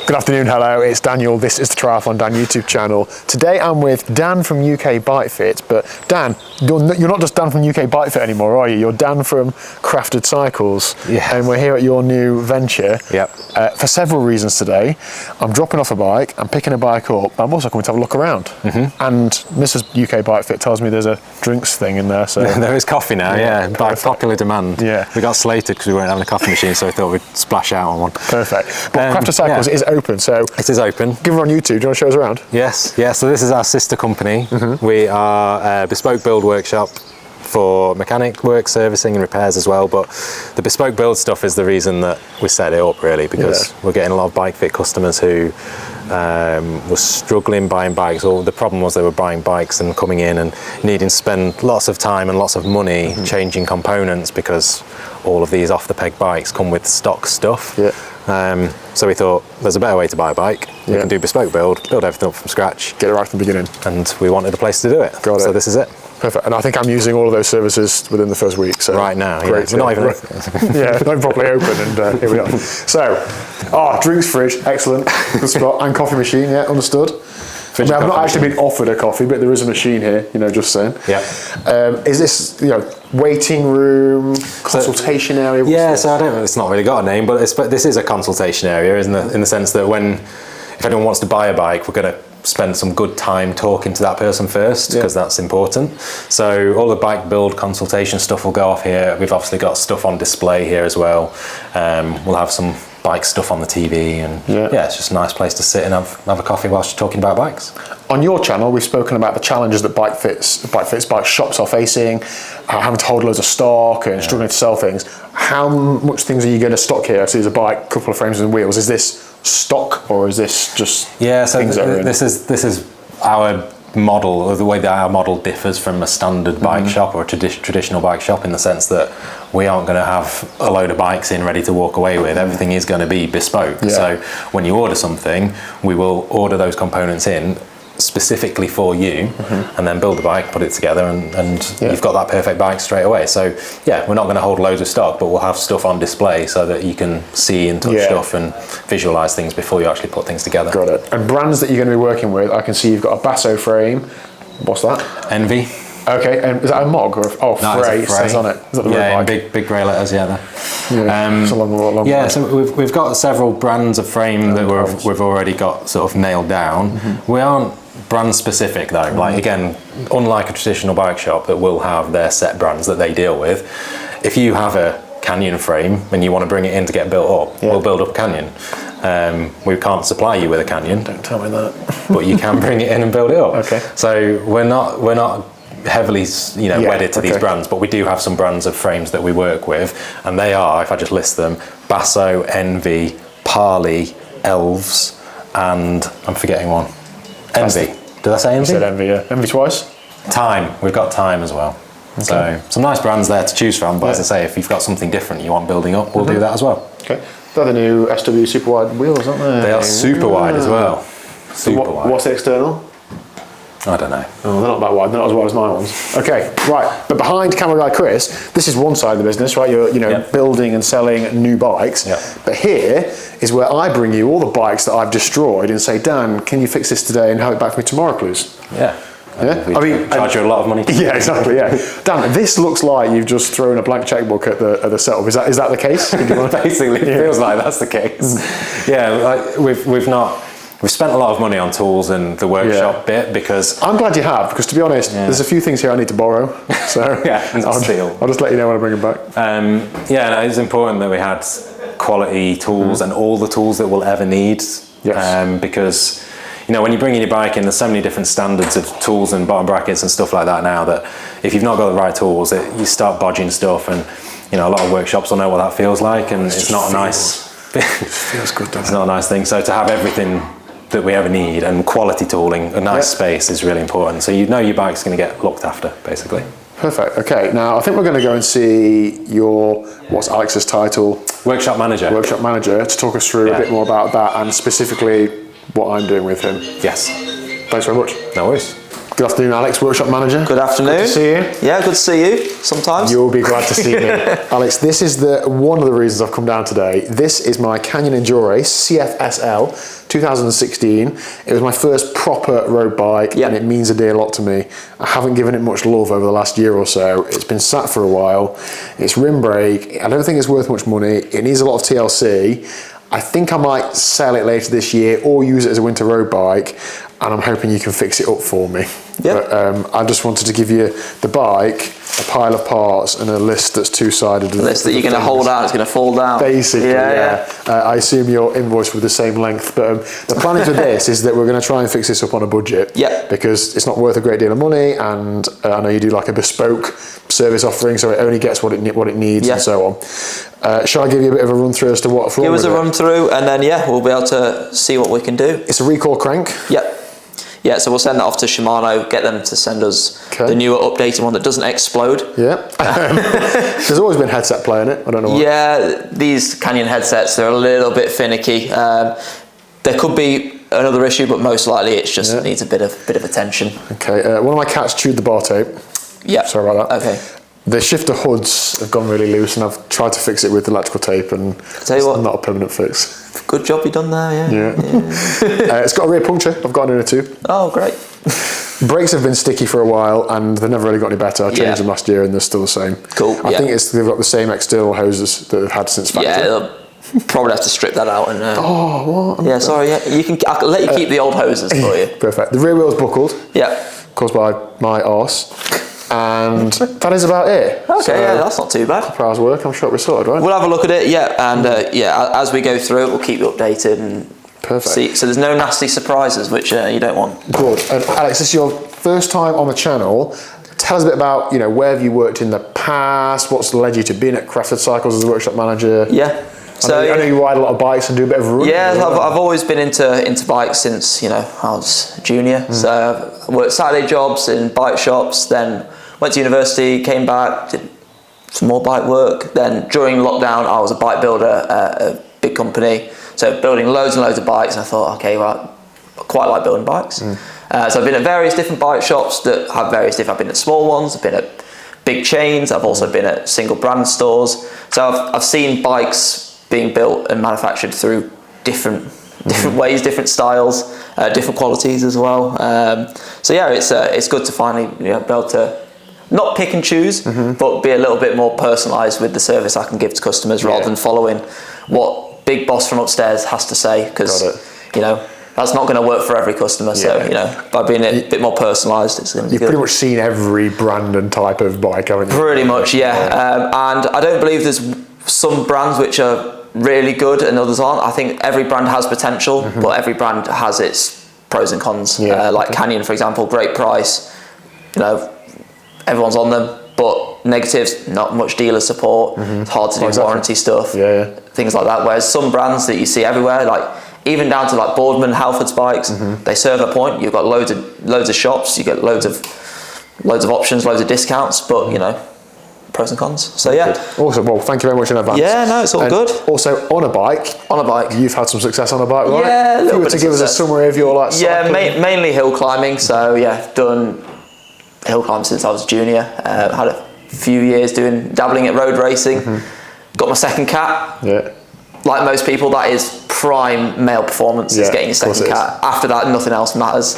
Good afternoon, hello, it's Daniel. This is the TriathlonDan YouTube channel. Today I'm with Dan from UK Bike Fit, but Dan, you're not just Dan from UK Bike Fit anymore, are you? You're Dan from Crafted Cycles. Yeah. And we're here at your new venture. Yep. For several reasons today. I'm dropping off a bike, I'm picking a bike up, but I'm also coming to have a look around. Mm-hmm. And Mrs. UK Bike Fit tells me there's a drinks thing in there. So there is coffee now, yeah, by popular demand. Yeah. We got slated because we weren't having a coffee machine, so we thought we'd splash out on one. Perfect. But Crafted Cycles is open, so... It is open. Give her on YouTube. Do you want to show us around? Yes, yeah, so this is our sister company. Mm-hmm. We are a bespoke build workshop for mechanic work, servicing and repairs as well, but the bespoke build stuff is the reason that we set it up, really, because we're getting a lot of bike fit customers who were struggling buying bikes, or the problem was they were buying bikes and coming in and needing to spend lots of time and lots of money changing components, because all of these off-the-peg bikes come with stock stuff. Yeah. So we thought there's a better way to buy a bike. We can do bespoke build everything up from scratch. Get it right from the beginning. And we wanted a place to do it. Got it. So this is it. Perfect. And I think I'm using all of those services within the first week. So right now, great. Yeah. We're not even open. Yeah, not even properly open, and here we are. So, drinks fridge, excellent. Good spot. And coffee machine, yeah, understood. I mean, I've not actually been offered a coffee, but there is a machine here, just saying. Yeah. Is this, waiting room, consultation area? Yeah, so I don't know, it's not really got a name, but this is a consultation area, isn't it? In the sense that if anyone wants to buy a bike, we're going to spend some good time talking to that person first, because that's important. So all the bike build consultation stuff will go off here. We've obviously got stuff on display here as well. We'll have some bike stuff on the TV, and it's just a nice place to sit and have a coffee whilst you're talking about bikes. On your channel, we've spoken about the challenges that bike shops are facing, having to hold loads of stock and struggling to sell things. How much things are you going to stock here? So there's a bike, a couple of frames and wheels. Is this stock, or is this just things that are in? This is our model, or the way that our model differs from a standard bike shop or a traditional bike shop, in the sense that we aren't going to have a load of bikes in ready to walk away with. Everything is going to be bespoke. So when you order something, we will order those components in specifically for you, and then build the bike, put it together, and you've got that perfect bike straight away. So we're not going to hold loads of stock, but we'll have stuff on display so that you can see and touch stuff and visualize things before you actually put things together. Got it. And brands that you're going to be working with, I can see you've got a Basso frame. What's that? Envy. Okay, and is that a Mog or Frey says on it? Is that the in big grey letters, there. It's a long yeah, so we've got several brands of frame that we've already got sort of nailed down. We aren't brand specific though, like again, unlike a traditional bike shop that will have their set brands that they deal with, if you have a Canyon frame and you want to bring it in to get built up, we'll build up Canyon. We can't supply you with a Canyon. Don't tell me that. But you can bring it in and build it up. Okay. So we're not heavily wedded to these brands, but we do have some brands of frames that we work with, and they are, if I just list them, Basso, Envy, Parley, Elves, and I'm forgetting one. Envy. Did I say Envy? You said Envy, yeah. Envy twice? Time. We've got Time as well. Okay. So some nice brands there to choose from, but as I say, if you've got something different you want building up, we'll do that as well. Okay. They're the new SW super wide wheels, aren't they? They are super wide as well. Super wide. What's the external? I don't know. Oh, they're not that wide. They're not as wide as my ones. Okay, right. But behind camera guy Chris, this is one side of the business, right? You're building and selling new bikes. But here is where I bring you all the bikes that I've destroyed and say, Dan, can you fix this today and have it back for me tomorrow, please? Yeah. I mean, charge you a lot of money. Yeah, exactly. Yeah. Dan, this looks like you've just thrown a blank checkbook at the setup. Is that the case? Basically, it feels like that's the case. Yeah, we've spent a lot of money on tools and the workshop bit, because... I'm glad you have, because to be honest, there's a few things here I need to borrow. So I'll just let you know when I bring them back. It's important that we had quality tools and all the tools that we'll ever need. Yes. Because, when you bring in your bike in, there's so many different standards of tools and bottom brackets and stuff like that now, that if you've not got the right tools, you start bodging stuff, and, a lot of workshops will know what that feels like, and it's not a nice... It feels good, doesn't it? It's not a nice thing. So to have everything that we ever need, and quality tooling, a nice space, is really important. So your bike's going to get looked after, basically. Perfect. Okay, now I think we're going to go and see what's Alex's title? Workshop manager. Workshop manager, to talk us through a bit more about that, and specifically what I'm doing with him. Yes. Thanks very much. No worries. Good afternoon, Alex, workshop manager. Good afternoon. Good to see you. Yeah, good to see you sometimes. You'll be glad to see me. Alex, this is one of the reasons I've come down today. This is my Canyon Enduro CFSL 2016. It was my first proper road bike, and it means a dear lot to me. I haven't given it much love over the last year or so. It's been sat for a while. It's rim brake. I don't think it's worth much money. It needs a lot of TLC. I think I might sell it later this year or use it as a winter road bike, and I'm hoping you can fix it up for me. Yep. But I just wanted to give you the bike, a pile of parts, and a list that's two-sided. A list that you're going to hold out, it's going to fall down. Basically, yeah. I assume your invoice with the same length, but the plan with this is that we're going to try and fix this up on a budget. Yep. Because it's not worth a great deal of money, and I know you do like a bespoke service offering, so it only gets what it needs and so on. Shall I give you a bit of a run through as to what's wrong with it? Give us a run through, and then we'll be able to see what we can do. It's a recoil crank. Yep. Yeah, so we'll send that off to Shimano, get them to send us the newer updated one that doesn't explode. Yeah. There's always been headset play in it, I don't know why. Yeah, these Canyon headsets, they're a little bit finicky. There could be another issue, but most likely it just needs a bit of attention. Okay, one of my cats chewed the bar tape. Yeah. Sorry about that. Okay. The shifter hoods have gone really loose, and I've tried to fix it with electrical tape, and it's not a permanent fix. Good job you done there, yeah. It's got a rear puncture. I've got an inner tube. Oh, great. Brakes have been sticky for a while, and they've never really got any better. I changed them last year, and they're still the same. Cool. I think they've got the same external hoses that they've had since factory. Yeah, they'll probably have to strip that out and. Oh, what? Yeah, sorry. Yeah, I'll let you keep the old hoses for you. Perfect. The rear wheel's buckled. Yeah. Caused by my arse. And that is about it. Okay, so, that's not too bad. For hours work, I'm sure we're sorted, right? We'll have a look at it, and as we go through it, we'll keep you updated and see. So there's no nasty surprises, which you don't want. Good. And Alex, this is your first time on the channel. Tell us a bit about, where have you worked in the past? What's led you to being at Crafted Cycles as a workshap manager? Yeah. So I know you ride a lot of bikes and do a bit of running. Yeah, I've always been into bikes since I was a junior. So I worked Saturday jobs in bike shops, then went to university, came back, did some more bike work. Then during lockdown, I was a bike builder at a big company, so building loads and loads of bikes. And I thought, okay, well, I quite like building bikes. So I've been at various different bike shops that have various different. I've been at small ones, I've been at big chains, I've also been at single brand stores. So I've seen bikes being built and manufactured through different ways, different styles, different qualities as well. So yeah, it's good to finally be able to not pick and choose, but be a little bit more personalised with the service I can give to customers rather than following what Big Boss from upstairs has to say, because that's not going to work for every customer. So by being a bit more personalised, it's going to be good. You've pretty much seen every brand and type of bike, haven't you? Pretty much, yeah. And I don't believe there's some brands which are really good and others aren't. I think every brand has potential, but every brand has its pros and cons. Like Canyon, for example, great price. Everyone's on them, but negatives, not much dealer support. It's hard to do warranty stuff, things like that. Whereas some brands that you see everywhere, like even down to like Boardman, Halford's bikes, they serve a point. You've got loads of shops, you get loads of options, loads of discounts, but pros and cons. So yeah. Awesome. Well, thank you very much in advance. Yeah, no, it's all good. Also, on a bike, you've had some success on a bike, right? Yeah, if you were to give us a summary of your mainly hill climbing. So yeah, done hill climb since I was a junior. Had a few years dabbling at road racing. Got my second cat. Yeah. Like most people, that is prime male performance. Is getting your second cat. After that, nothing else matters.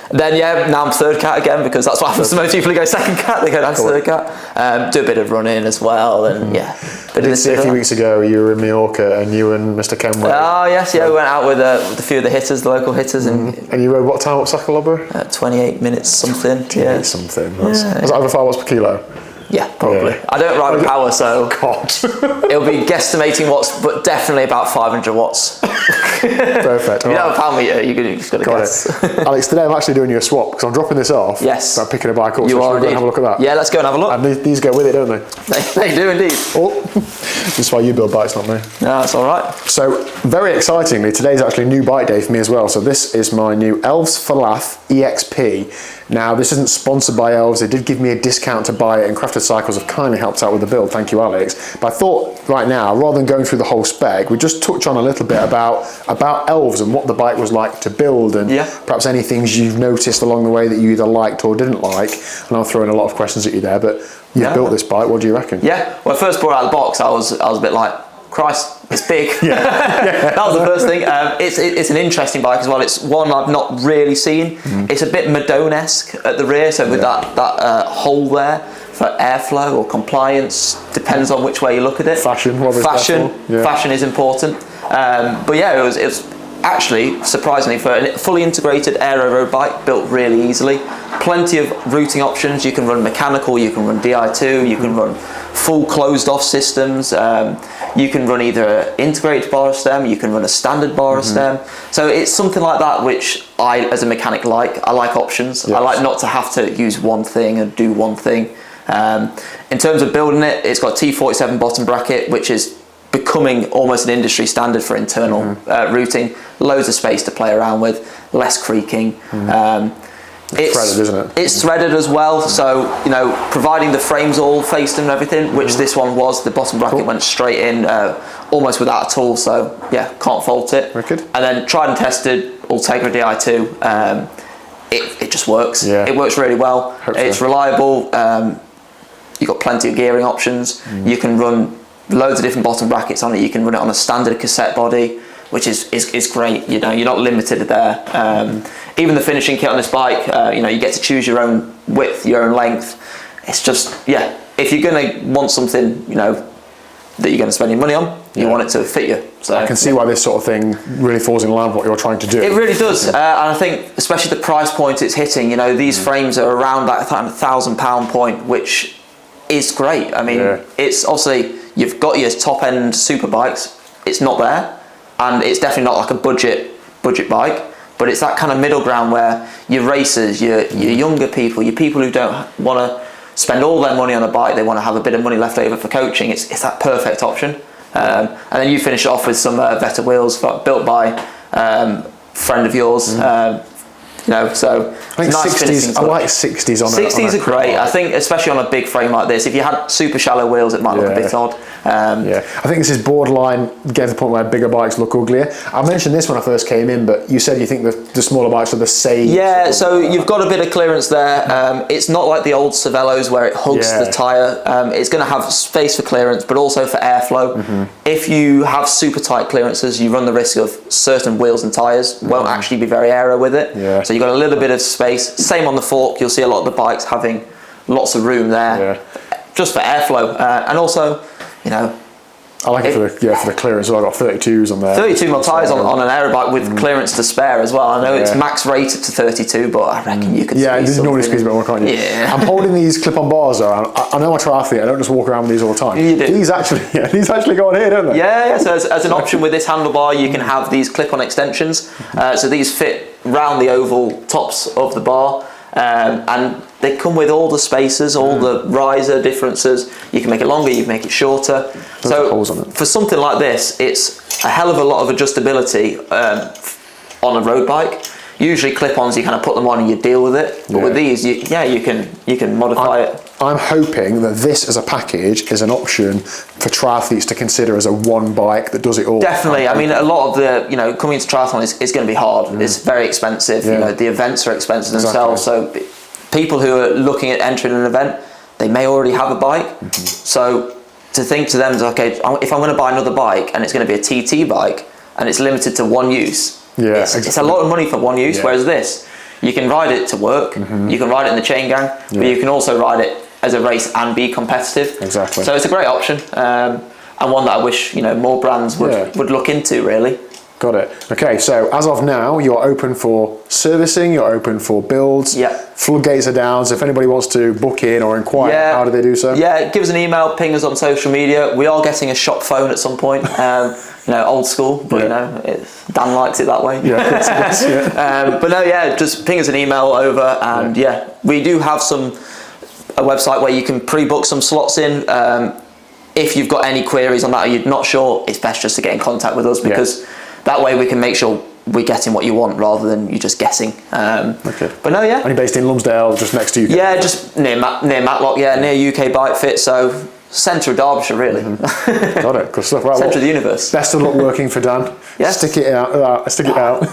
Then now I'm third cat again, because that's what happens to most people who go second cat. They go down to third cat. Do a bit of running as well, and I did see a few weeks ago you were in Mallorca and you and Mr. Kenway. Oh yes, we went out with a few of the hitters, the local hitters, and you rode what time up Sacalobra? 28 minutes something. 28 something. Was that over 5 watts per kilo? Yeah, probably. Yeah. I don't ride with power, so it'll be guesstimating watts, but definitely about 500 watts. Perfect. If you don't have a power meter, you've just got to guess. Alex, today I'm actually doing you a swap, because I'm dropping this off. Yes. I'm picking a bike up. You are indeed. Have a look at that. Yeah, let's go and have a look. And these go with it, don't they? They do indeed. Oh, this is why you build bikes, not me. No, that's all right. So, very excitingly, today's actually a new bike day for me as well. So this is my new Elves Falath EXP. Now, this isn't sponsored by Elves. They did give me a discount to buy it, and Crafted Cycles have kindly helped out with the build. Thank you, Alex. But I thought right now, rather than going through the whole spec, we just touch on a little bit about Elves and what the bike was like to build, and perhaps any things you've noticed along the way that you either liked or didn't like. And I'll throw in a lot of questions at you there, but you built this bike. What do you reckon? Yeah. When I first brought it out of the box, I was a bit like, Christ, it's big. That was the first thing. It's an interesting bike as well. It's one I've not really seen. It's a bit Madone-esque at the rear, so with that hole there for airflow or compliance, depends on which way you look at it. Fashion is important. But yeah, it was actually, surprisingly, for a fully integrated aero road bike, built really easily. Plenty of routing options. You can run mechanical, you can run Di2, you can run full closed off systems. You can run either an integrated bar stem, you can run a standard bar stem. So it's something like that which I, as a mechanic, like. I like options. I like not to have to use one thing and do one thing. In terms of building it, it's got a T47 bottom bracket, which is becoming almost an industry standard for internal routing. Loads of space to play around with, less creaking. It's threaded, isn't it? It's threaded as well, so providing the frames all faced and everything, which this one was, the bottom bracket went straight in almost without a tool, so yeah, can't fault it. Wicked. And then tried and tested Ultegra Di2. It just works. It works really well. It's reliable. You've got plenty of gearing options. You can run loads of different bottom brackets on it. You can run it on a standard cassette body, which is great. You're not limited there. Even the finishing kit on this bike, you get to choose your own width, your own length. It's just, if you're going to want something, that you're going to spend your money on, you want it to fit you. So I can see why this sort of thing really falls in line with what you're trying to do. It really does, and I think especially the price point it's hitting. These frames are around that £1,000 point, which is great. I mean, it's obviously you've got your top end super bikes. It's not there, and it's definitely not like a budget bike. But it's that kind of middle ground where your racers, your younger people, your people who don't want to spend all their money on a bike, they want to have a bit of money left over for coaching. It's that perfect option. And then you finish it off with some Veta wheels built by friend of yours. So I think nice 60s. I like 60s on 60s are great. I think especially on a big frame like this. If you had super shallow wheels, it might look a bit odd. I think this is borderline getting to the point where bigger bikes look uglier. I mentioned this when I first came in, but you said you think the smaller bikes are the same. Yeah, so you've got a bit of clearance there. It's not like the old Cervelos where it hugs the tyre. It's going to have space for clearance, but also for airflow. If you have super tight clearances, you run the risk of certain wheels and tyres won't actually be very aero with it. So you've got a little bit of space. Same on the fork. You'll see a lot of the bikes having lots of room there, just for airflow, and also, I like it for the clearance. I've got 32s on there. 32 mil tyres on an aero bike with clearance to spare as well. I know it's max rated to 32, but I reckon you could. Yeah, you normally squeeze a bit more, can't you? Yeah. I'm holding these clip-on bars though. I know I'm a triathlete. I don't just walk around with these all the time. You do. These actually go on here, don't they? Yeah. So as an option with this handlebar, you can have these clip-on extensions. So these fit round the oval tops of the bar. And they come with all the spacers, all the riser differences. You can make it longer, you can make it shorter. So for something like this, it's a hell of a lot of adjustability on a road bike. Usually clip-ons, you kind of put them on and you deal with it. But with these, you can modify it. I'm hoping that this as a package is an option for triathletes to consider as a one bike that does it all. Definitely. I mean, a lot of the, coming into triathlon is going to be hard. It's very expensive. The events are expensive themselves. So people who are looking at entering an event, they may already have a bike. So to think to them is, okay, if I'm going to buy another bike and it's going to be a TT bike and it's limited to one use, it's a lot of money for one use. Whereas this, you can ride it to work, you can ride it in the chain gang, but you can also ride it as a race and be competitive. Exactly. So it's a great option, and one that I wish more brands would look into, really. Got it. Okay, so as of now, you're open for servicing, you're open for builds. Floodgates are down, so if anybody wants to book in or inquire, how do they do so? Yeah, give us an email, ping us on social media. We are getting a shop phone at some point. Old school, but Dan likes it that way. But just ping us an email over, and we do have a website where you can pre-book some slots in. If you've got any queries on that or you're not sure, it's best just to get in contact with us, because that way we can make sure we're getting what you want rather than you just guessing. Okay. But no, yeah. And you're based in Lumsdale, just next to you? Yeah, just near Matlock, near UK Bike Fit, so centre of Derbyshire, really. Got it, good stuff. Right, Centre of the universe. Best of luck working for Dan. Yes. Stick it out. Stick it out.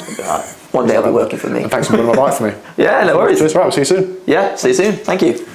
One day I'll be working for me. And thanks for building my bike for me. Yeah, no worries. Cheers, right, we'll see you soon. Yeah, see you soon. Thank you.